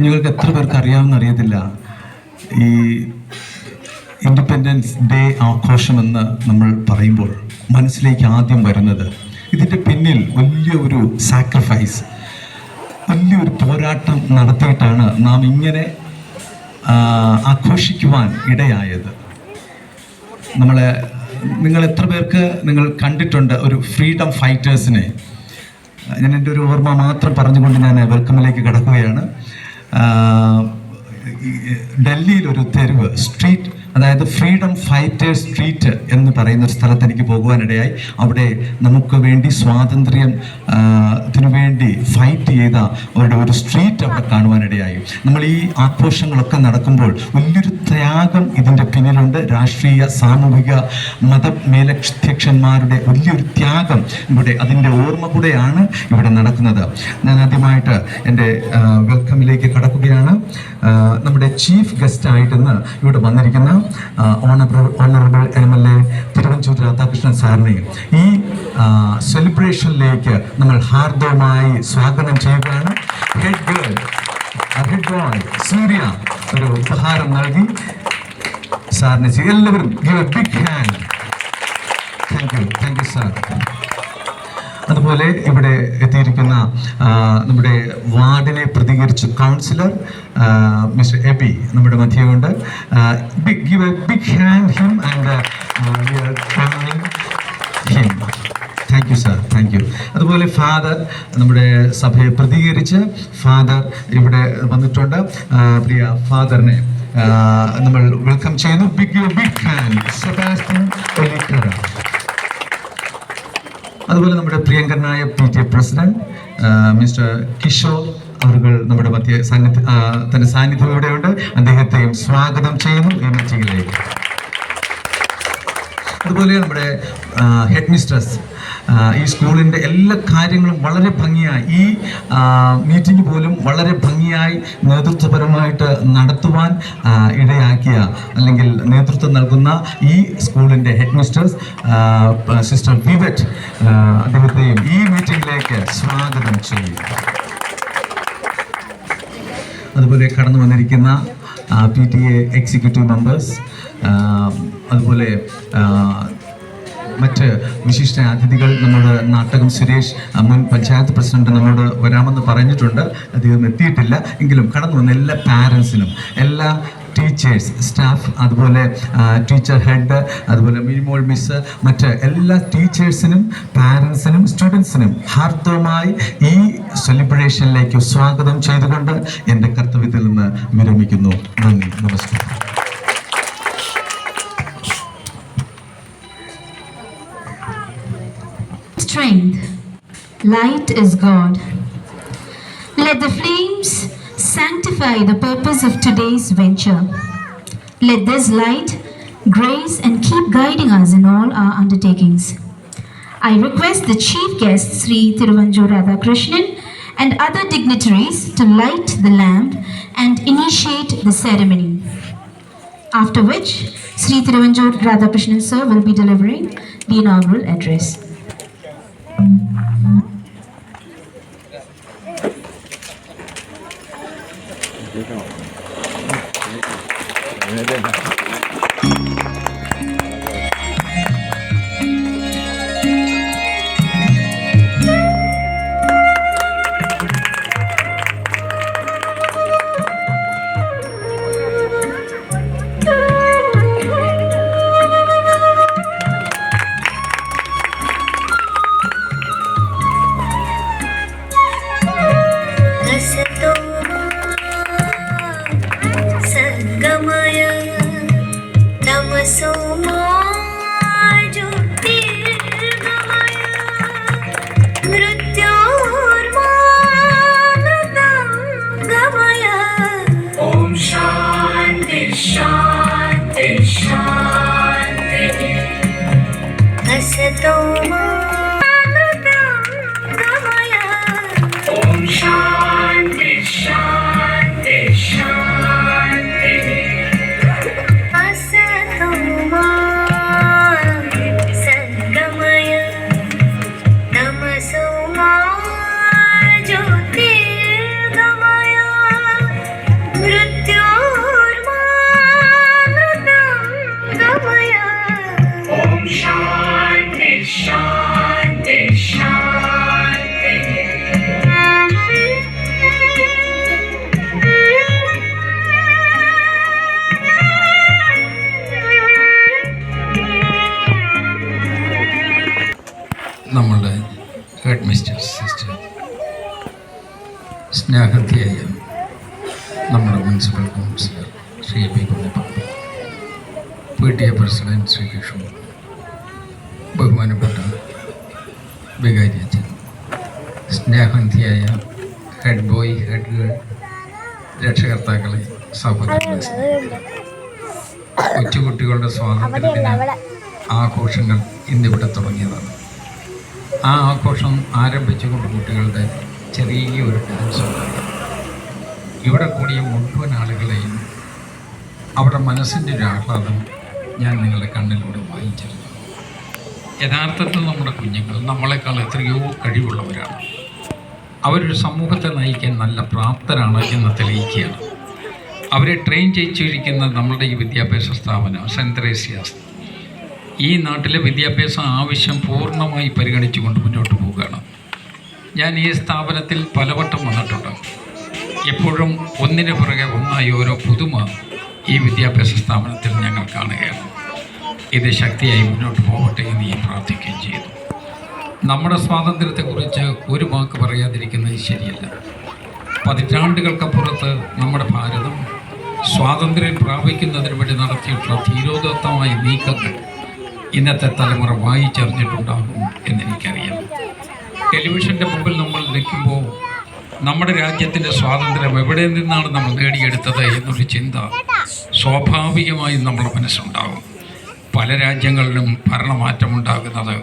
കുഞ്ഞുങ്ങൾക്ക് എത്ര പേർക്ക് അറിയാമെന്ന് അറിയത്തില്ല, ഈ ഇൻഡിപെൻഡൻസ് ഡേ ആഘോഷമെന്ന് നമ്മൾ പറയുമ്പോൾ മനസ്സിലേക്ക് ആദ്യം വരുന്നത് ഇതിൻ്റെ പിന്നിൽ വലിയൊരു സാക്രിഫൈസ്, വലിയൊരു പോരാട്ടം നടത്തിയിട്ടാണ് നാം ഇങ്ങനെ ആഘോഷിക്കുവാൻ ഇടയായത്. നിങ്ങൾ എത്ര പേർക്ക് നിങ്ങൾ കണ്ടിട്ടുണ്ട് ഒരു ഫ്രീഡം ഫൈറ്റേഴ്സിനെ? ഞാൻ എൻ്റെ ഒരു ഓർമ്മ മാത്രം പറഞ്ഞുകൊണ്ട് ഞാൻ വെൽക്കമിലേക്ക് കടക്കുകയാണ്. ഡൽഹിയിലൊരു തെരുവ് സ്ട്രീറ്റ്, അതായത് ഫ്രീഡം ഫൈറ്റേഴ്സ് സ്ട്രീറ്റ് എന്ന് പറയുന്ന ഒരു സ്ഥലത്ത് എനിക്ക് പോകുവാനിടയായി. അവിടെ നമുക്ക് വേണ്ടി സ്വാതന്ത്ര്യത്തിനു വേണ്ടി ഫൈറ്റ് ചെയ്ത അവരുടെ ഒരു സ്ട്രീറ്റ് അവിടെ കാണുവാനിടയായി. നമ്മൾ ഈ ആഘോഷങ്ങളൊക്കെ നടക്കുമ്പോൾ വലിയൊരു ത്യാഗം ഇതിൻ്റെ പിന്നിലുണ്ട്. രാഷ്ട്രീയ, സാമൂഹിക, മതമേലധ്യക്ഷന്മാരുടെ വലിയൊരു ത്യാഗം ഇവിടെ, അതിൻ്റെ ഓർമ്മ കൂടെയാണ് ഇവിടെ നടക്കുന്നത്. ഞാൻ ആദ്യമായിട്ട് എൻ്റെ വെൽക്കമിലേക്ക് കടക്കുകയാണ്. നമ്മുടെ ചീഫ് ഗസ്റ്റായിട്ട് ഇന്ന് ഇവിടെ വന്നിരിക്കുന്ന ഓണറബിൾ MLA തിരുവഞ്ചൂർ രാധാകൃഷ്ണൻ സാറിനെ ഈ സെലിബ്രേഷനിലേക്ക് നമ്മൾ ഹാർദവമായി സ്വാഗതം ചെയ്യുകയാണ്. ഹെഡ് ബോയ് സൂര്യ ഒരു ഉപഹാരം നൽകി സാറിനെ എല്ലാവരും give a big hand. Thank you sir. അതുപോലെ ഇവിടെ എത്തിയിരിക്കുന്ന നമ്മുടെ വാർഡിനെ പ്രതികരിച്ച് കൗൺസിലർ മിസ്റ്റർ എബി നമ്മുടെ മധ്യമുണ്ട്. Give a big hand him and we are crowning him. Thank you sir, thank you. അതുപോലെ ഫാദർ, നമ്മുടെ സഭയെ പ്രതികരിച്ച് ഫാദർ ഇവിടെ വന്നിട്ടുണ്ട്. പ്രിയ ഫാദറിനെ നമ്മൾ വെൽക്കം ചെയ്യുന്നു. Big hand Sebastian Olikkara. അതുപോലെ നമ്മുടെ പ്രിയങ്കരനായ PTA പ്രസിഡന്റ് മിസ്റ്റർ കിഷോർ അവർ നമ്മുടെ തന്റെ സാന്നിധ്യം ഇവിടെയുണ്ട്. അദ്ദേഹത്തെയും സ്വാഗതം ചെയ്യുന്നു ഈ മീറ്റിംഗിലേക്ക്. അതുപോലെ നമ്മുടെ ഹെഡ് മിസ്ട്രസ് ഈ സ്കൂളിൻ്റെ എല്ലാ കാര്യങ്ങളും വളരെ ഭംഗിയായി, ഈ മീറ്റിംഗ് പോലും വളരെ ഭംഗിയായി നേതൃത്വപരമായിട്ട് നടത്തുവാൻ ഇടയാക്കിയ, അല്ലെങ്കിൽ നേതൃത്വം നൽകുന്ന ഈ സ്കൂളിൻ്റെ ഹെഡ് മിസ്ട്രസ് സിസ്റ്റർ വിവറ്റ്, അദ്ദേഹത്തെയും ഈ മീറ്റിംഗിലേക്ക് സ്വാഗതം ചെയ്യും. അതുപോലെ കടന്നു വന്നിരിക്കുന്ന PTA എക്സിക്യൂട്ടീവ് മെമ്പേഴ്സ്, അതുപോലെ മറ്റ് വിശിഷ്ട അതിഥികൾ, നമ്മുടെ നാട്ടകം സുരേഷ് മുൻ പഞ്ചായത്ത് പ്രസിഡന്റ് നമ്മോട് വരാമെന്ന് പറഞ്ഞിട്ടുണ്ട്, അദ്ദേഹം എത്തിയിട്ടില്ല. എങ്കിലും കടന്നു വന്ന എല്ലാ പാരൻസിനും, എല്ലാ ടീച്ചേഴ്സ്, സ്റ്റാഫ്, അതുപോലെ ടീച്ചർ ഹെഡ്, അതുപോലെ മിനിമോൾ മിസ്, മറ്റ് എല്ലാ ടീച്ചേഴ്സിനും പാരൻസിനും സ്റ്റുഡൻസിനും ഹാർദവമായി ഈ സെലിബ്രേഷനിലേക്ക് സ്വാഗതം ചെയ്തുകൊണ്ട് എൻ്റെ കർത്തവ്യത്തിൽ നിന്ന് വിരമിക്കുന്നു. നന്ദി, നമസ്കാരം. Strength. Light is God. Let the flames sanctify the purpose of today's venture. Let this light grace and keep guiding us in all our undertakings. I request the chief guest Sri Thiruvanjur Radhakrishnan and other dignitaries to light the lamp and initiate the ceremony. After which Sri Thiruvanjur Radhakrishnan sir will be delivering the inaugural address. സ്നേഹത്തിയായ നമ്മുടെ municipal councillor Shri P Kunjappan, PTA president Shri Krishnan, ബഹുമാനപ്പെട്ട വികാരി അച്ഛൻ, സ്നേഹത്തിയായ head boy, head girl, രക്ഷകർത്താക്കളെ, സഹോദരങ്ങളെ, കൊച്ചുകുട്ടികളുടെ സ്വാതന്ത്ര്യദിന ആഘോഷങ്ങൾ ഇന്നിവിടെ തുടങ്ങിയതാണ്. ആ ആഘോഷം ആരംഭിച്ചുകൊണ്ട് കുട്ടികളുടെ ചെറിയ ഒരു ഡാൻസ് ഉണ്ടായി. ഇവിടെ കൂടിയ മുഴുവൻ ആളുകളെയും അവരുടെ മനസ്സിൻ്റെ ഒരു ആഹ്ലാദം ഞാൻ നിങ്ങളുടെ കണ്ണിലൂടെ വായിച്ചിരുന്നു. യഥാർത്ഥത്തിൽ നമ്മുടെ കുഞ്ഞുങ്ങൾ നമ്മളെക്കാൾ എത്രയോ കഴിവുള്ളവരാണ്. അവരൊരു സമൂഹത്തെ നയിക്കാൻ നല്ല പ്രാപ്തരാണ് എന്ന് തെളിയിക്കുകയാണ്. അവരെ ട്രെയിൻ ചെയ്യിച്ചിരിക്കുന്ന നമ്മളുടെ ഈ വിദ്യാഭ്യാസ സ്ഥാപനം സെൻറ്റ് തെരേസ്യാസ് ഈ നാട്ടിലെ വിദ്യാഭ്യാസ ആവശ്യം പൂർണ്ണമായി പരിഗണിച്ചുകൊണ്ട് മുന്നോട്ട് പോവുകയാണ്. ഞാൻ ഈ സ്ഥാപനത്തിൽ പലവട്ടം വന്നിട്ടുണ്ട്. എപ്പോഴും ഒന്നിനു പുറകെ ഒന്നായി ഓരോ പുതുമ ഈ വിദ്യാഭ്യാസ സ്ഥാപനത്തിൽ ഞങ്ങൾ കാണുകയാണ്. ഇത് ശക്തിയായി മുന്നോട്ട് പോകട്ടെ എന്ന് ഞാൻ പ്രാർത്ഥിക്കുകയും ചെയ്യുന്നു. നമ്മുടെ സ്വാതന്ത്ര്യത്തെക്കുറിച്ച് ഒരു വാക്ക് പറയാതിരിക്കുന്നത് ശരിയല്ല. പതിറ്റാണ്ടുകൾക്കപ്പുറത്ത് നമ്മുടെ ഭാരതം സ്വാതന്ത്ര്യം പ്രാപിക്കുന്നതിന് വേണ്ടി നടത്തിയിട്ടുള്ള ധീരോദത്തമായ നീക്കങ്ങൾ ഇന്നത്തെ തലമുറ വായിച്ചറിഞ്ഞിട്ടുണ്ടാകും എന്നെനിക്കറിയാം. ടെലിവിഷൻ്റെ മുമ്പിൽ നമ്മൾ നിൽക്കുമ്പോൾ നമ്മുടെ രാജ്യത്തിൻ്റെ സ്വാതന്ത്ര്യം എവിടെ നിന്നാണ് നമ്മൾ നേടിയെടുത്തത് എന്നൊരു ചിന്ത സ്വാഭാവികമായും നമ്മുടെ മനസ്സുണ്ടാകും. പല രാജ്യങ്ങളിലും ഭരണമാറ്റമുണ്ടാകുന്നത്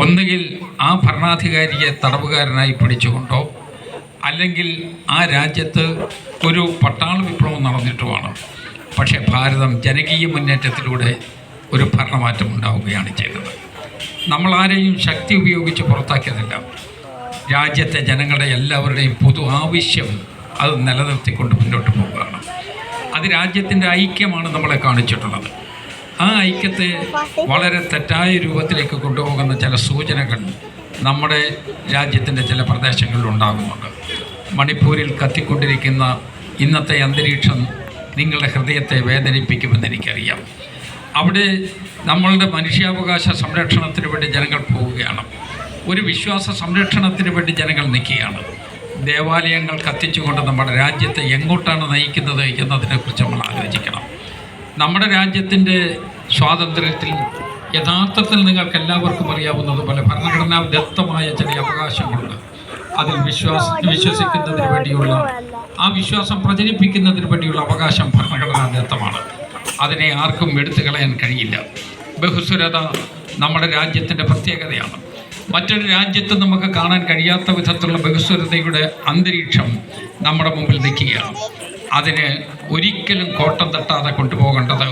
ഒന്നുകിൽ ആ ഭരണാധികാരിയെ തടവുകാരനായി പിടിച്ചുകൊണ്ടോ അല്ലെങ്കിൽ ആ രാജ്യത്ത് ഒരു പട്ടാള വിപ്ലവം നടന്നിട്ടുമാണ്. പക്ഷേ ഭാരതം ജനകീയ മുന്നേറ്റത്തിലൂടെ ഒരു ഭരണമാറ്റം ഉണ്ടാവുകയാണ് ചെയ്തത്. നമ്മൾ ആരെയും ശക്തി ഉപയോഗിച്ച് പുറത്താക്കിയതല്ല. രാജ്യത്തെ ജനങ്ങളുടെ എല്ലാവരുടെയും പൊതു ആവശ്യം അത് നിലനിർത്തിക്കൊണ്ട് മുന്നോട്ട് പോവുകയാണ്. അത് രാജ്യത്തിൻ്റെ ഐക്യമാണ് നമ്മളെ കാണിച്ചിട്ടുള്ളത്. ആ ഐക്യത്തെ വളരെ തെറ്റായ രൂപത്തിലേക്ക് കൊണ്ടുപോകുന്ന ചില സൂചനകൾ നമ്മുടെ രാജ്യത്തിൻ്റെ ചില പ്രദേശങ്ങളിൽ ഉണ്ടാകുന്നുണ്ട്. മണിപ്പൂരിൽ കത്തിക്കൊണ്ടിരിക്കുന്ന ഇന്നത്തെ അന്തരീക്ഷം നിങ്ങളുടെ ഹൃദയത്തെ വേദനിപ്പിക്കുമെന്ന് എനിക്കറിയാം. അവിടെ നമ്മളുടെ മനുഷ്യാവകാശ സംരക്ഷണത്തിന് വേണ്ടി ജനങ്ങൾ പോവുകയാണ്. ഒരു വിശ്വാസ സംരക്ഷണത്തിന് വേണ്ടി ജനങ്ങൾ നിൽക്കുകയാണ്. ദേവാലയങ്ങൾ കത്തിച്ചുകൊണ്ട് നമ്മുടെ രാജ്യത്തെ എങ്ങോട്ടാണ് നയിക്കുന്നത് എന്നതിനെക്കുറിച്ച് നമ്മൾ ആലോചിക്കണം. നമ്മുടെ രാജ്യത്തിൻ്റെ സ്വാതന്ത്ര്യത്തിൽ യഥാർത്ഥത്തിൽ നിങ്ങൾക്ക് എല്ലാവർക്കും അറിയാവുന്നതുപോലെ ഭരണഘടനാ ദത്തമായ ചില അവകാശങ്ങളുണ്ട്. അതിൽ വിശ്വസിക്കുന്നതിന് വേണ്ടിയുള്ള ആ വിശ്വാസം പ്രചരിപ്പിക്കുന്നതിന് വേണ്ടിയുള്ള അവകാശം ഭരണഘടനാ ദത്തമാണ്. അതിനെ ആർക്കും എടുത്തു കളയാൻ കഴിയില്ല. ബഹുസ്വരത നമ്മുടെ രാജ്യത്തിൻ്റെ പ്രത്യേകതയാണ്. മറ്റൊരു രാജ്യത്ത് നമുക്ക് കാണാൻ കഴിയാത്ത വിധത്തിലുള്ള ബഹുസ്വരതയുടെ അന്തരീക്ഷം നമ്മുടെ മുമ്പിൽ നിൽക്കുകയാണ്. അതിന് ഒരിക്കലും കോട്ടം തട്ടാതെ കൊണ്ടുപോകേണ്ടത്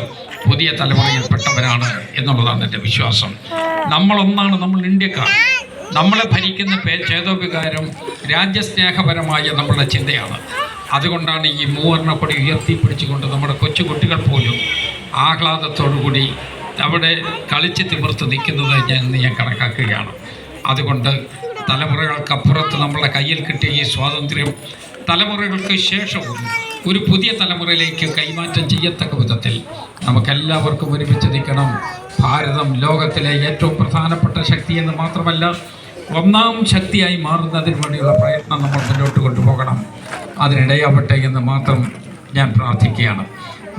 പുതിയ തലമുറയിൽപ്പെട്ടവരാണ് എന്നുള്ളതാണ് എൻ്റെ വിശ്വാസം. നമ്മളൊന്നാണ്, നമ്മൾ ഇന്ത്യക്കാർ. നമ്മളെ ഭരിക്കുന്ന ചേതോവികാരം രാജ്യസ്നേഹപരമായ നമ്മളുടെ ചിന്തയാണ്. അതുകൊണ്ടാണ് ഈ മൂവർണ്ണക്കൊടി ഉയർത്തിപ്പിടിച്ചുകൊണ്ട് നമ്മുടെ കൊച്ചുകുട്ടികൾ പോലും ആഹ്ലാദത്തോടുകൂടി അവിടെ കളിച്ച് തിമിർത്ത് നിൽക്കുന്നത് ഞാൻ കണക്കാക്കുകയാണ്. അതുകൊണ്ട് തലമുറകൾക്കപ്പുറത്ത് നമ്മളെ കയ്യിൽ കിട്ടിയ ഈ സ്വാതന്ത്ര്യം തലമുറകൾക്ക് ശേഷവും ഒരു പുതിയ തലമുറയിലേക്ക് കൈമാറ്റം ചെയ്യത്തക്ക വിധത്തിൽ നമുക്കെല്ലാവർക്കും ഒരുമിച്ച് നിൽക്കണം. ഭാരതം ലോകത്തിലെ ഏറ്റവും പ്രധാനപ്പെട്ട ശക്തിയെന്ന് മാത്രമല്ല ഒന്നാം ശക്തിയായി മാറുന്നതിന് വേണ്ടിയുള്ള പ്രയത്നം നമ്മൾ മുന്നോട്ട് കൊണ്ടുപോകണം. അതിനിടയാവട്ടെ എന്ന് മാത്രം ഞാൻ പ്രാർത്ഥിക്കുകയാണ്.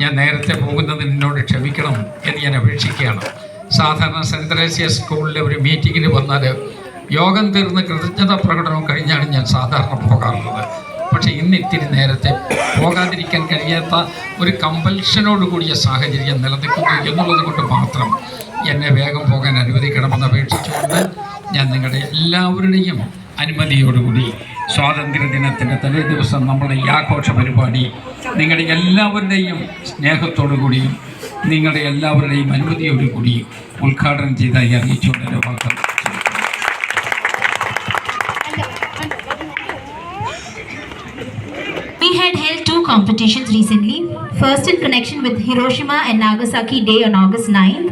ഞാൻ നേരത്തെ പോകുന്നതിന് എന്നോട് ക്ഷമിക്കണം എന്ന് ഞാൻ അപേക്ഷിക്കുകയാണ്. സാധാരണ സെൻറ്റ് തെരേസ്യാസ് സ്കൂളിലെ ഒരു മീറ്റിങ്ങിന് വന്നാൽ യോഗം തീർന്ന് കൃതജ്ഞതാ പ്രകടനവും കഴിഞ്ഞാണ് ഞാൻ സാധാരണ പോകാറുള്ളത്. പക്ഷേ ഇന്ന് ഇത്തിരി നേരത്തെ പോകാതിരിക്കാൻ കഴിയാത്ത ഒരു കമ്പൽഷനോട് കൂടിയ സാഹചര്യം നിലനിൽക്കുന്നു എന്നുള്ളത് കൊണ്ട് മാത്രം എന്നെ വേഗം പോകാൻ അനുവദിക്കണമെന്ന് അപേക്ഷിച്ചുകൊണ്ട് ഞാൻ നിങ്ങളുടെ എല്ലാവരുടെയും അനുമതിയോടുകൂടി സ്വാതന്ത്ര്യദിനത്തിൻ്റെ തലേ ദിവസം നമ്മുടെ ഈ ആഘോഷ പരിപാടി നിങ്ങളുടെ എല്ലാവരുടെയും സ്നേഹത്തോടുകൂടിയും നിങ്ങളുടെ എല്ലാവരുടെയും അനുമതിയോടുകൂടി ഉദ്ഘാടനം ചെയ്തായി അറിയിച്ചുകൊണ്ട് എൻ്റെ വാക്കുകൾ. We had held two competitions recently. First in connection with Hiroshima and Nagasaki Day on August 9th,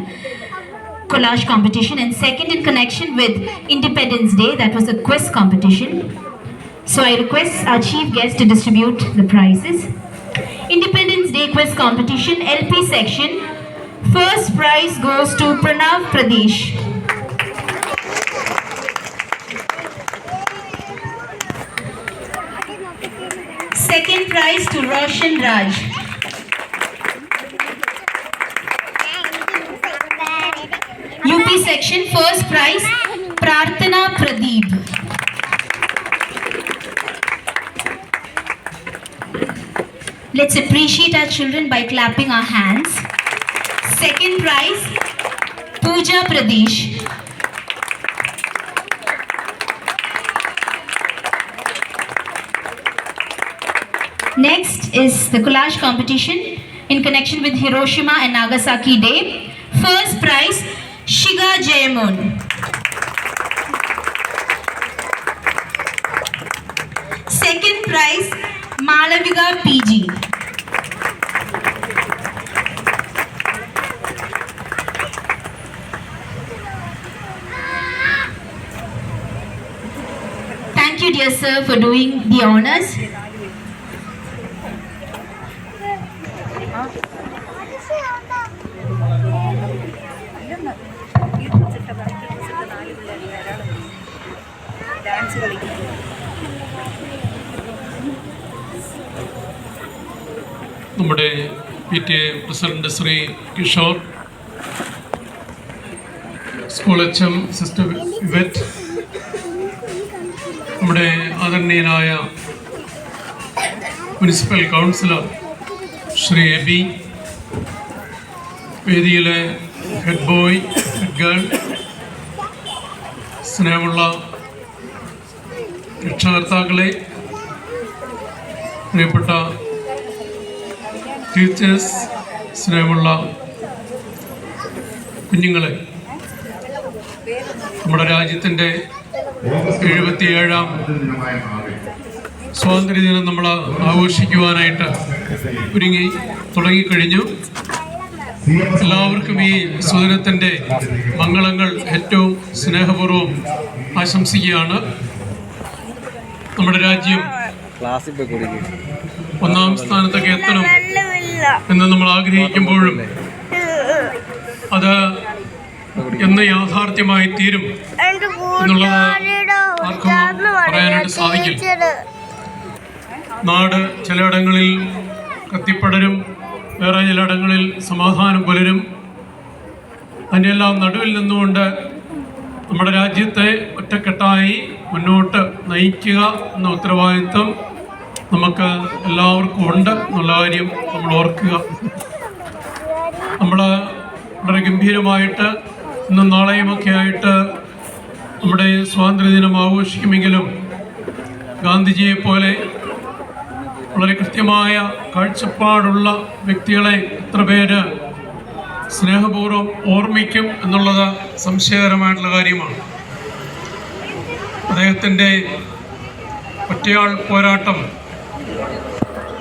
collage competition, and second in connection with Independence Day, that was a quiz competition. So I request our chief guest to distribute the prizes. Independence Day quiz competition, LP section. First prize goes to Pranav Pradesh. Second prize to Roshan Raj. UP section, first prize, Prarthana Pradeep. Let's appreciate our children by clapping our hands. Second prize, Pooja Pradesh. Next is the collage competition in connection with Hiroshima and Nagasaki Day. First prize, Shiga Jayamon. Second prize, Malavika PG. Thank you, dear sir, for doing the honors. നമ്മുടെ PTA president Shri Kishore, school HM sister Yvette, നമ്മുടെ ആദരണീയനായ municipal councillor Shri Aby, വേദിയിലെ head boy, head girl, സ്നേഹമുള്ള രക്ഷകർത്താക്കളെ, പ്രിയപ്പെട്ട teachers, സ്നേഹമുള്ള കുഞ്ഞുങ്ങളെ, നമ്മുടെ രാജ്യത്തിൻ്റെ 77ാം സ്വാതന്ത്ര്യദിനം നമ്മൾ ആഘോഷിക്കുവാനായിട്ട് തുടങ്ങിക്കഴിഞ്ഞു. എല്ലാവർക്കും ഈ സുദിനത്തിൻ്റെ മംഗളങ്ങൾ ഏറ്റവും സ്നേഹപൂർവ്വം ആശംസിക്കുകയാണ്. നമ്മുടെ രാജ്യം ഒന്നാം സ്ഥാനത്തൊക്കെ എത്തണം എന്ന് നമ്മൾ ആഗ്രഹിക്കുമ്പോഴും അത് എന്ന് യാഥാർത്ഥ്യമായി തീരും എന്നുള്ളത് ആർക്കും പറയാനായിട്ട് സാധിക്കില്ല. നാട് ചിലയിടങ്ങളിൽ കത്തിപ്പടരും, വേറെ ചിലയിടങ്ങളിൽ സമാധാനം പുലരും. അതിൻ്റെ എല്ലാം നടുവിൽ നിന്നുകൊണ്ട് നമ്മുടെ രാജ്യത്തെ ഒറ്റക്കെട്ടായി മുന്നോട്ട് നയിക്കുക എന്ന ഉത്തരവാദിത്വം നമുക്ക് എല്ലാവർക്കും ഉണ്ട് എന്നുള്ള കാര്യം നമ്മൾ ഓർക്കുക. നമ്മൾ വളരെ ഗംഭീരമായിട്ട് ഇന്നും നാളെയുമൊക്കെ ആയിട്ട് നമ്മുടെ സ്വാതന്ത്ര്യദിനം ആഘോഷിക്കുമെങ്കിലും ഗാന്ധിജിയെ പോലെ വളരെ കൃത്യമായ കാഴ്ചപ്പാടുള്ള വ്യക്തികളെ എത്ര പേര് സ്നേഹപൂർവ്വം ഓർമ്മിക്കും എന്നുള്ളത് സംശയകരമായിട്ടുള്ള കാര്യമാണ്. അദ്ദേഹത്തിൻ്റെ ഒറ്റയാൾ പോരാട്ടം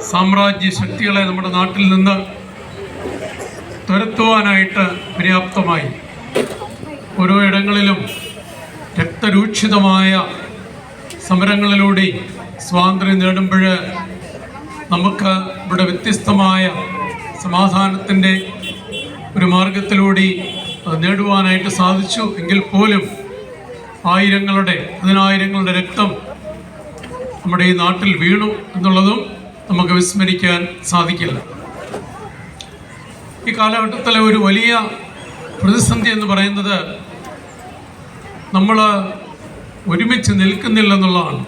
സാമ്രാജ്യ ശക്തികളെ നമ്മുടെ നാട്ടിൽ നിന്ന് തുരത്തുവാനായിട്ട് പര്യാപ്തമായി. ഓരോ ഇടങ്ങളിലും രക്തരൂക്ഷിതമായ സമരങ്ങളിലൂടെ സ്വാതന്ത്ര്യം നേടുമ്പോൾ നമുക്ക് ഇവിടെ വ്യത്യസ്തമായ സമാധാനത്തിൻ്റെ ഒരു മാർഗത്തിലൂടെ അത് നേടുവാനായിട്ട് സാധിച്ചു. എങ്കിൽ പോലും പതിനായിരങ്ങളുടെ രക്തം നമ്മുടെ ഈ നാട്ടിൽ വീണു എന്നുള്ളതും നമുക്ക് വിസ്മരിക്കാൻ സാധിക്കില്ല. ഈ കാലഘട്ടത്തിലെ ഒരു വലിയ പ്രതിസന്ധി എന്ന് പറയുന്നത് നമ്മൾ ഒരുമിച്ച് നിൽക്കുന്നില്ലെന്നുള്ളതാണ്.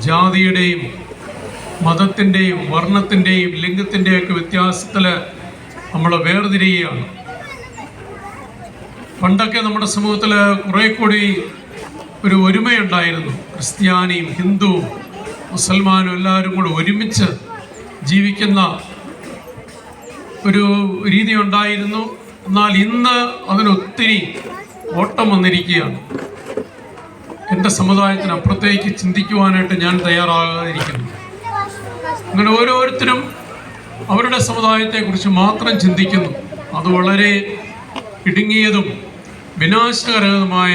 ജാതിയുടെയും മതത്തിൻ്റെയും വർണ്ണത്തിൻ്റെയും ലിംഗത്തിൻ്റെയൊക്കെ വ്യത്യാസത്തിൽ നമ്മൾ വേർതിരിയുകയാണ്. പണ്ടൊക്കെ നമ്മുടെ സമൂഹത്തിൽ കുറേ കൂടി ഒരു ഒരുമയുണ്ടായിരുന്നു. ക്രിസ്ത്യാനിയും ഹിന്ദുവും മുസൽമാനും എല്ലാവരും കൂടെ ഒരുമിച്ച് ജീവിക്കുന്ന ഒരു രീതി ഉണ്ടായിരുന്നു. എന്നാൽ ഇന്ന് അതിനൊത്തിരി ഓട്ടം വന്നിരിക്കുകയാണ്. എൻ്റെ സമുദായത്തിന് അപ്പുറത്തേക്ക് ചിന്തിക്കുവാനായിട്ട് ഞാൻ തയ്യാറാകാതിരിക്കുന്നു. അങ്ങനെ ഓരോരുത്തരും അവരുടെ സമുദായത്തെക്കുറിച്ച് മാത്രം ചിന്തിക്കുന്നു. അത് വളരെ ഇടുങ്ങിയതും വിനാശകരവുമായ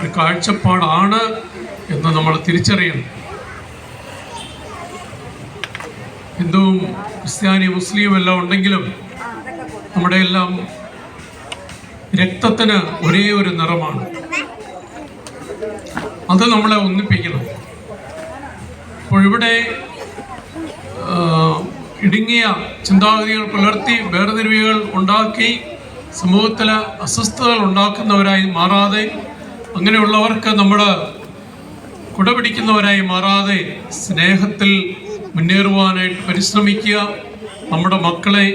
ഒരു കാഴ്ചപ്പാടാണ് എന്ന് നമ്മൾ തിരിച്ചറിയണം. ഹിന്ദുവും ക്രിസ്ത്യാനിയും മുസ്ലിവും എല്ലാം ഉണ്ടെങ്കിലും നമ്മുടെ എല്ലാം രക്തത്തിന് ഒരേ ഒരു നിറമാണ്. അത് നമ്മളെ ഒന്നിപ്പിക്കണം. അപ്പോൾ ഇവിടെ ഇടുങ്ങിയ ചിന്താഗതികൾ പുലർത്തി വേർതിരിവുകൾ ഉണ്ടാക്കി സമൂഹത്തിൽ അസ്വസ്ഥതകൾ ഉണ്ടാക്കുന്നവരായി മാറാതെ, അങ്ങനെയുള്ളവർക്ക് നമ്മൾ കുടപിടിക്കുന്നവരായി മാറാതെ സ്നേഹത്തിൽ മുന്നേറുവാനായിട്ട് പരിശ്രമിക്കുക. നമ്മുടെ മക്കളെ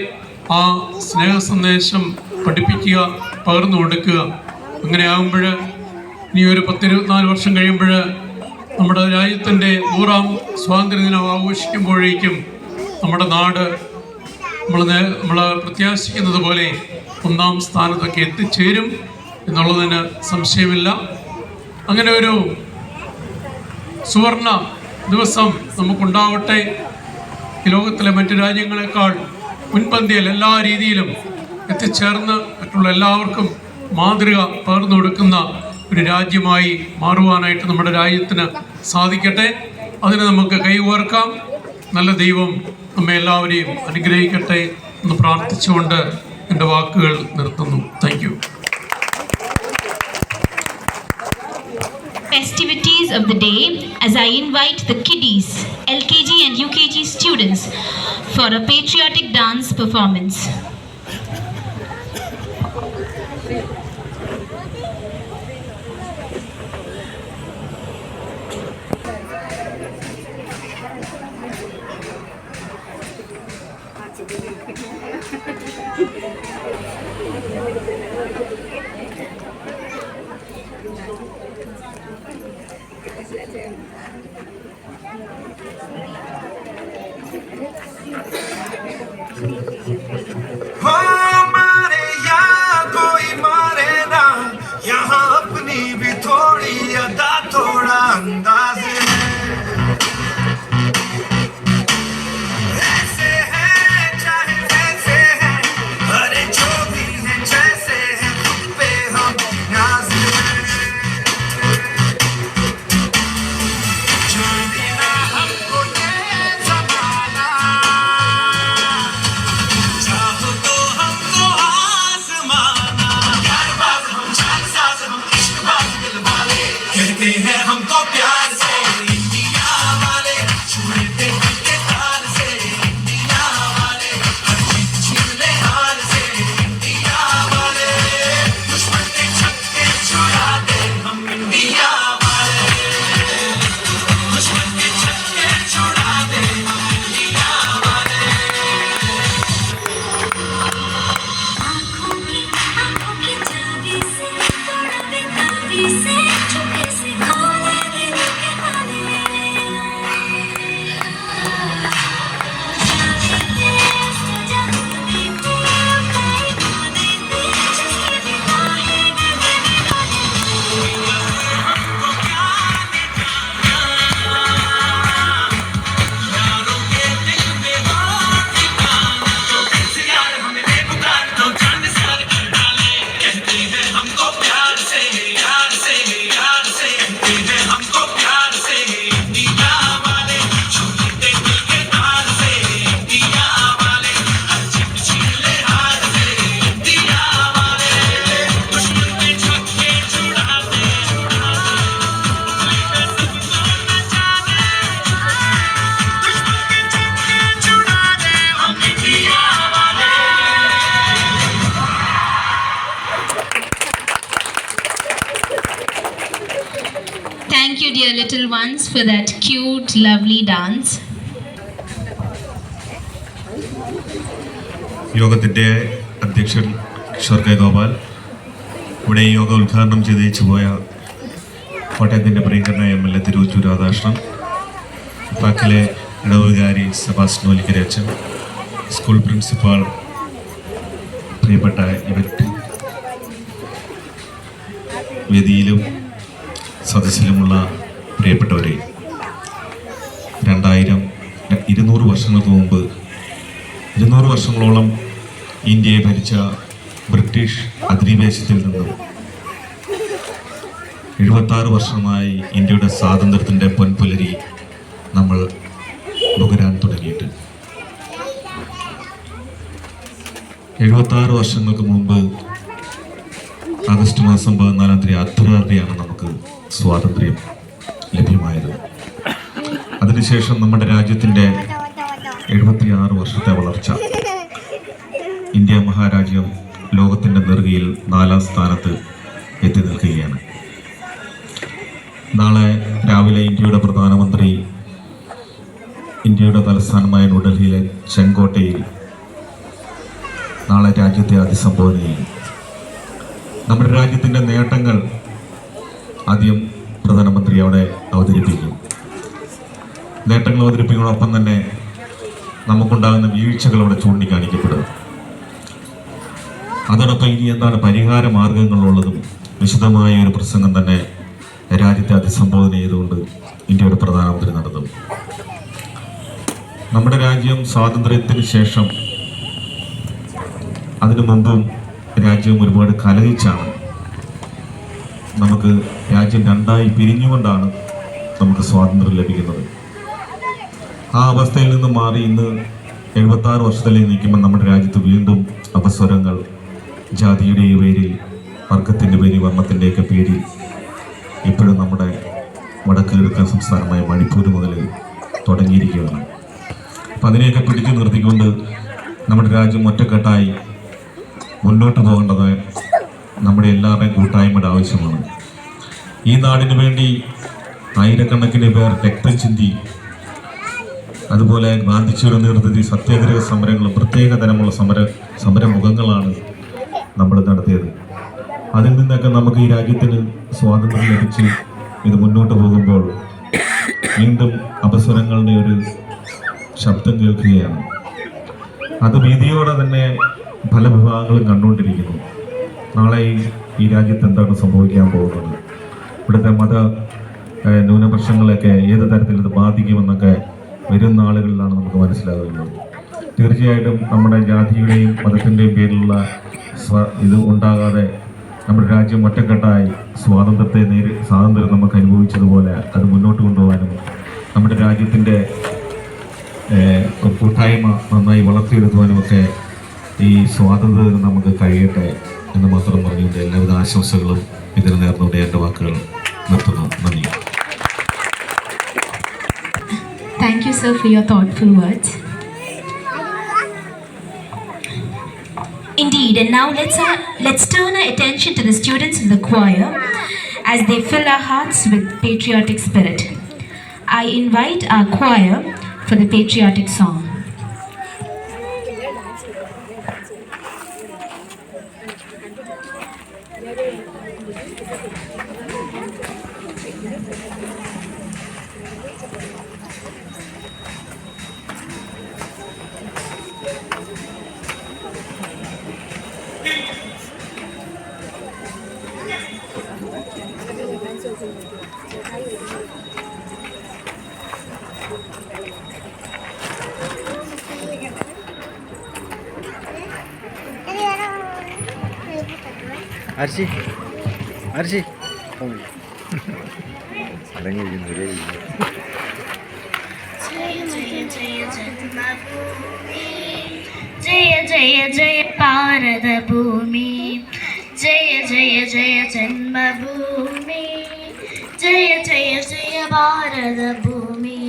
ആ സ്നേഹ സന്ദേശം പഠിപ്പിക്കുക, പകർന്നു കൊടുക്കുക. അങ്ങനെ ആകുമ്പോൾ ഇനി ഒരു 10-24 വർഷം കഴിയുമ്പോൾ നമ്മുടെ രാജ്യത്തിൻ്റെ 100ാം സ്വാതന്ത്ര്യദിനം ആഘോഷിക്കുമ്പോഴേക്കും നമ്മുടെ നാട് നമ്മൾ പ്രത്യാശിക്കുന്നത് പോലെ 1ാം സ്ഥാനത്തൊക്കെ എത്തിച്ചേരും എന്നുള്ളതിന് സംശയമില്ല. അങ്ങനെ ഒരു സുവർണ ദിവസം നമുക്കുണ്ടാവട്ടെ. ഈ ലോകത്തിലെ മറ്റു രാജ്യങ്ങളെക്കാൾ മുൻപന്തിയിൽ എല്ലാ രീതിയിലും എത്തിച്ചേർന്ന് മറ്റുള്ള എല്ലാവർക്കും മാതൃക പകർന്നു കൊടുക്കുന്ന ഒരു രാജ്യമായി മാറുവാനായിട്ട് നമ്മുടെ രാജ്യത്തിന് സാധിക്കട്ടെ. അതിന് നമുക്ക് കൈകോർക്കാം. നല്ല ദൈവം നമ്മെ എല്ലാവരെയും അനുഗ്രഹിക്കട്ടെ എന്ന് പ്രാർത്ഥിച്ചുകൊണ്ട് എൻ്റെ വാക്കുകൾ നിർത്തുന്നു. Thank you. Festivities of the day, as I invite the kiddies, LKG and UKG students for a patriotic dance performance. Thank you, dear little ones, for that cute, lovely dance. യോഗത്തിൻ്റെ അധ്യക്ഷൻ കിഷോർ കെ ഗോപാൽ, ഇവിടെ ഈ യോഗ ഉദ്ഘാടനം ചെയ്തേച്ചു പോയ കോട്ടയത്തിൻ്റെ പ്രിയങ്കരനായ MLA Thiruvanchoor Radhakrishnan, പാക്കിലെ ഇടവുകാരി Sebastian ഒലിക്കര അച്ഛൻ, school principal, പ്രിയപ്പെട്ട Yvette വേദിയിലും സദസ്സിലുമുള്ള പ്രിയപ്പെട്ടവരെ, 200 വർഷങ്ങൾക്ക് മുമ്പ് 200 വർഷങ്ങളോളം ഇന്ത്യയെ ഭരിച്ച ബ്രിട്ടീഷ് അധിനിവേശത്തിൽ നിന്നും 76 വർഷമായി ഇന്ത്യയുടെ സ്വാതന്ത്ര്യത്തിൻ്റെ പൊൻപുലരി നമ്മൾ നുകരാൻ തുടങ്ങിയിട്ട്. 76 വർഷങ്ങൾക്ക് മുമ്പ് ആഗസ്റ്റ് മാസം 14-ാം തീയതി അർദ്ധരാത്രിയാണ് നമുക്ക് സ്വാതന്ത്ര്യം ലഭ്യമായത്. അതിനുശേഷം നമ്മുടെ രാജ്യത്തിൻ്റെ 76 വർഷത്തെ വളർച്ച. ഇന്ത്യ മഹാരാജ്യം ലോകത്തിൻ്റെ നെറുകയിൽ 4ാം സ്ഥാനത്ത് എത്തി നിൽക്കുകയാണ്. നാളെ രാവിലെ ഇന്ത്യയുടെ പ്രധാനമന്ത്രി ഇന്ത്യയുടെ തലസ്ഥാനമായ ന്യൂഡൽഹിയിലെ ചെങ്കോട്ടയിൽ നാളെ രാജ്യത്തെ അഭിസംബോധന ചെയ്യും. നമ്മുടെ രാജ്യത്തിൻ്റെ നേട്ടങ്ങൾ ആദ്യം പ്രധാനമന്ത്രി അവിടെ അവതരിപ്പിക്കും. നേട്ടങ്ങൾ അവതരിപ്പിക്കുന്നതോടൊപ്പം തന്നെ നമുക്കുണ്ടാകുന്ന വീഴ്ചകൾ അവിടെ ചൂണ്ടിക്കാണിക്കപ്പെടും. അതോടൊപ്പം ഇനി എന്താണ് പരിഹാര മാർഗങ്ങളുള്ളതും വിശദമായ ഒരു പ്രസംഗം തന്നെ രാജ്യത്തെ അഭിസംബോധന ചെയ്തുകൊണ്ട് ഇന്ത്യയുടെ പ്രധാനമന്ത്രി നടത്തും. നമ്മുടെ രാജ്യം സ്വാതന്ത്ര്യത്തിന് ശേഷം അതിനു മുമ്പും രാജ്യം ഒരുപാട് കലഹിച്ചാണ്. നമുക്ക് രാജ്യം രണ്ടായി പിരിഞ്ഞുകൊണ്ടാണ് നമുക്ക് സ്വാതന്ത്ര്യം ലഭിക്കുന്നത്. ആ അവസ്ഥയിൽ നിന്ന് മാറി ഇന്ന് 76 വർഷത്തിലേക്ക് നിൽക്കുമ്പോൾ നമ്മുടെ രാജ്യത്ത് വീണ്ടും അപസ്വരങ്ങൾ ജാതിയുടെ പേരിൽ, വർഗത്തിൻ്റെ പേരിൽ, വർണ്ണത്തിൻ്റെയൊക്കെ പേരിൽ ഇപ്പോഴും നമ്മുടെ വടക്ക് കിഴക്കൻ സംസ്ഥാനമായ മണിപ്പൂർ മുതൽ തുടങ്ങിയിരിക്കുകയാണ്. അപ്പം അതിനെയൊക്കെ പിടിച്ചു നിർത്തിക്കൊണ്ട് നമ്മുടെ രാജ്യം ഒറ്റക്കെട്ടായി മുന്നോട്ട് പോകേണ്ടത് നമ്മുടെ എല്ലാവരുടെയും കൂട്ടായ്മയുടെ ആവശ്യമാണ്. ഈ നാടിന് വേണ്ടി ആയിരക്കണക്കിന് പേർ രക്തം ചിന്തി, അതുപോലെ ഗാന്ധിജിയുടെ നേതൃത്വത്തിൽ സത്യാഗ്രഹ സമരങ്ങളും പ്രത്യേക തരമുള്ള സമരമുഖങ്ങളാണ് നമ്മൾ നടത്തിയത്. അതിൽ നിന്നൊക്കെ നമുക്ക് ഈ രാജ്യത്തിന് സ്വാതന്ത്ര്യം ലഭിച്ച് ഇത് മുന്നോട്ട് പോകുമ്പോൾ വീണ്ടും അപസ്വരങ്ങളുടെ ഒരു ശബ്ദം കേൾക്കുകയാണ്. അത് ഭീതിയോടെ തന്നെ പല വിഭാഗങ്ങളും കണ്ടുകൊണ്ടിരിക്കുന്നു. നാളെ ഈ രാജ്യത്ത് എന്താണ് സംഭവിക്കാൻ പോകുന്നത്, ഇവിടുത്തെ ന്യൂനപക്ഷങ്ങളൊക്കെ ഏത് തരത്തിൽ ഇത് ബാധിക്കുമെന്നൊക്കെ വരുന്ന ആളുകളിലാണ് നമുക്ക് മനസ്സിലാകുന്നത്. തീർച്ചയായിട്ടും നമ്മുടെ ജാതിയുടെയും മതത്തിൻ്റെയും പേരിലുള്ള ഇത് ഉണ്ടാകാതെ നമ്മുടെ രാജ്യം ഒറ്റക്കെട്ടായി സ്വാതന്ത്ര്യം നമുക്ക് അനുഭവിച്ചതുപോലെ അത് മുന്നോട്ട് കൊണ്ടുപോകാനും നമ്മുടെ രാജ്യത്തിൻ്റെ കൂട്ടായ്മ നന്നായി വളർത്തിയെടുക്കുവാനുമൊക്കെ ഈ സ്വാതന്ത്ര്യം നമുക്ക് കഴിയട്ടെ എന്ന് മാത്രം പറഞ്ഞുകൊണ്ട് എല്ലാവിധ ആശംസകളും ഇതിന് നേർന്നുകൊണ്ട് എൻ്റെ വാക്കുകൾ നിർത്തുന്നു. നന്ദി. Thank you, sir, for your thoughtful words. Indeed, and now let's turn our attention to the students in the choir as they fill our hearts with patriotic spirit. I invite our choir for the patriotic song. Archie. അടങ്ങിയിരിക്കുന്നു. ജയ ജയ ജയ ഭാരത ഭൂമി, ജയ ജയ ജയ ജന്മഭൂമി, ജയ ജയ ജയ ഭാരത ഭൂമി,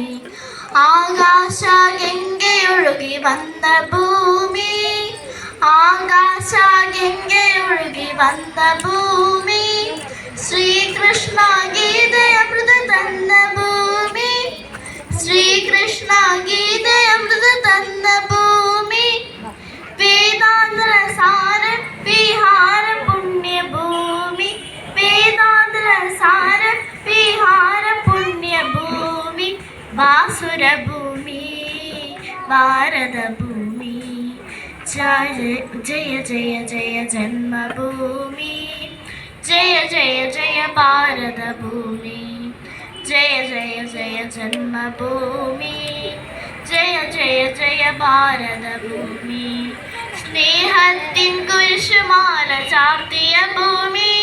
ആകാശ ഗംഗയൊഴുകി വന്ന ഭൂമി, ആകാശ ഗംഗയൊഴുകി വന്ന ഭൂമി, ശ്രീകൃഷ്ണ ഗീതയമൃത തന്ന ഭൂമി, ശ്രീകൃഷ്ണ ഗീതയമൃത തന്ന ഭൂമി, വേദാന്തര സാര വിഹാര പുണ്യഭൂമി, വേദാന്തര സാര വിഹാര പുണ്യഭൂമി, വാസുരഭൂമി ഭാരതഭൂമി, ജയ ജയ ജയ ജയ ജന്മഭൂമി, ജയ ജയ ജയ ഭാരതഭൂമി, ജയ ജയ ജയ ജന്മഭൂമി, ജയ ജയ ജയ ഭാരതഭൂമി, സ്നേഹത്തിൻ കുരിശുമാല ചാർത്തിയ ഭൂമി,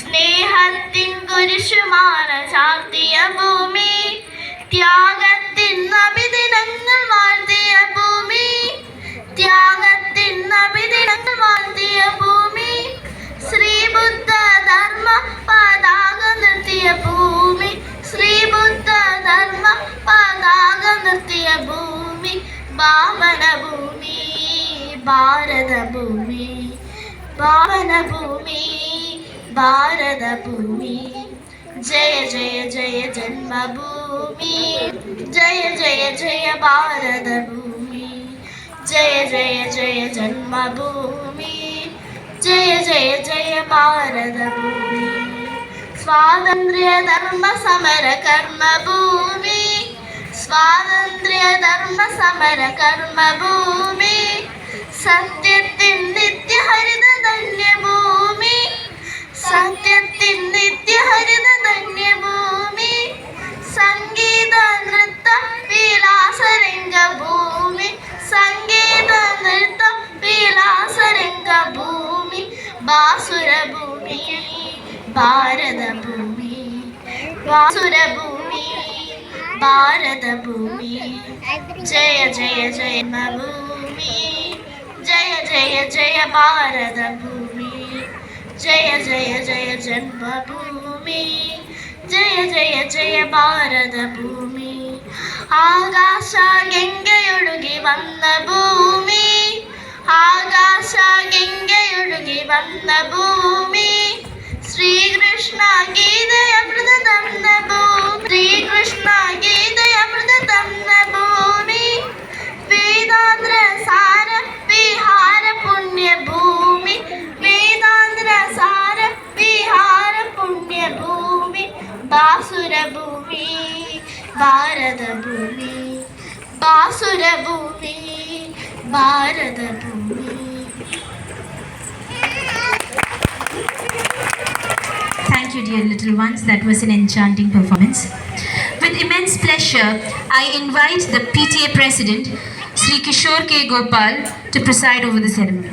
സ്നേഹത്തിൻ കുരിശുമാല ചാർത്തിയ ഭൂമി, ത്യാഗത്തിൻ അഭിദിനങ്ങൾ വാഴ്ത്തിയ ഭൂമി, ത്യാഗത്തിൻ അഭിദിനങ്ങൾ വാഴ്ത്തിയ ഭൂമി, ശ്രീബുദ്ധ ധർമ്മ പതാക നിർത്തിയ ഭൂമി, ശ്രീബുദ്ധ ധർമ്മ പതാക നിർത്തിയ ഭൂമി, പാവനഭൂമി ഭാരതഭൂമി പാവനഭൂമി ഭാരതഭൂമി ജയ ജയ ജയ ജന്മഭൂമി ജയ ജയ ജയ ഭാരതഭൂമി ജയ ജയ ജയ ജന്മഭൂമി ജയ ജയ ജയ ഭാരതഭൂമി സ്വാതന്ത്ര്യ ധർമ്മ സമര കർമ്മഭൂമി സ്വാതന്ത്ര്യ ധർമ്മ സമര കർമ്മഭൂമി സത്യത്തിൻ നിത്യഹരിത ധന്യഭൂമി സത്യത്തിൻ നിത്യഹരിത ധന്യഭൂമി സംഗീത നൃത്ത വിലാസരംഗഭൂമി സംഗീത നൃത്ത വിലാസരംഗഭൂമി ബാസുരഭൂമി ഭാരതഭൂമി ബാസുരഭൂമി ഭാരതഭൂമി ജയ ജയ ജയ ഭൂമി ജയ ജയ ജയ ഭാരതഭൂമി ജയ ജയ ജയ ജന്മഭൂമി ജയ ജയ ജയ ഭാരതഭൂമി ആകാശ ഗംഗയൊഴുകി വന്ന ഭൂമി ആകാശ ഗംഗയൊഴുകി വന്ന ഭൂമി ശ്രീകൃഷ്ണ ഗീതയമൃത തന്ന ഭൂമി ശ്രീകൃഷ്ണ ഗീതയമൃത തന്ന ഭൂമി വേദാന്ത്ര സാര വിഹാര പുണ്യഭൂമി വേദാന്ത്ര സാര വിഹാര പുണ്യഭൂമി ബാസുരഭൂമി Bharathabhoomi ബാസുരഭൂമി Bharathabhoomi. Thank you, dear little ones. That was an enchanting performance. With immense pleasure, I invite the PTA President, Sri Kishore K. Gopal, to preside over the ceremony.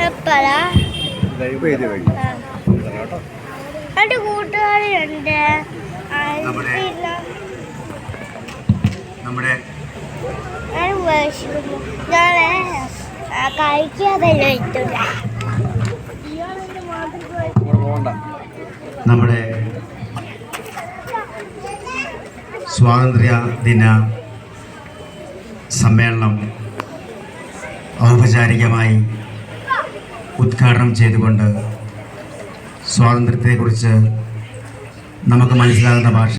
എപ്പോഴാ എൻ്റെ കൂട്ടുകാരുണ്ട് ഞാൻ കഴിക്കാതല്ലോ എത്തില്ല. നമ്മുടെ സ്വാതന്ത്ര്യ ദിന സമ്മേളനം ഔപചാരികമായി ഉദ്ഘാടനം ചെയ്തുകൊണ്ട് സ്വാതന്ത്ര്യത്തെക്കുറിച്ച് നമുക്ക് മനസ്സിലാകുന്ന ഭാഷ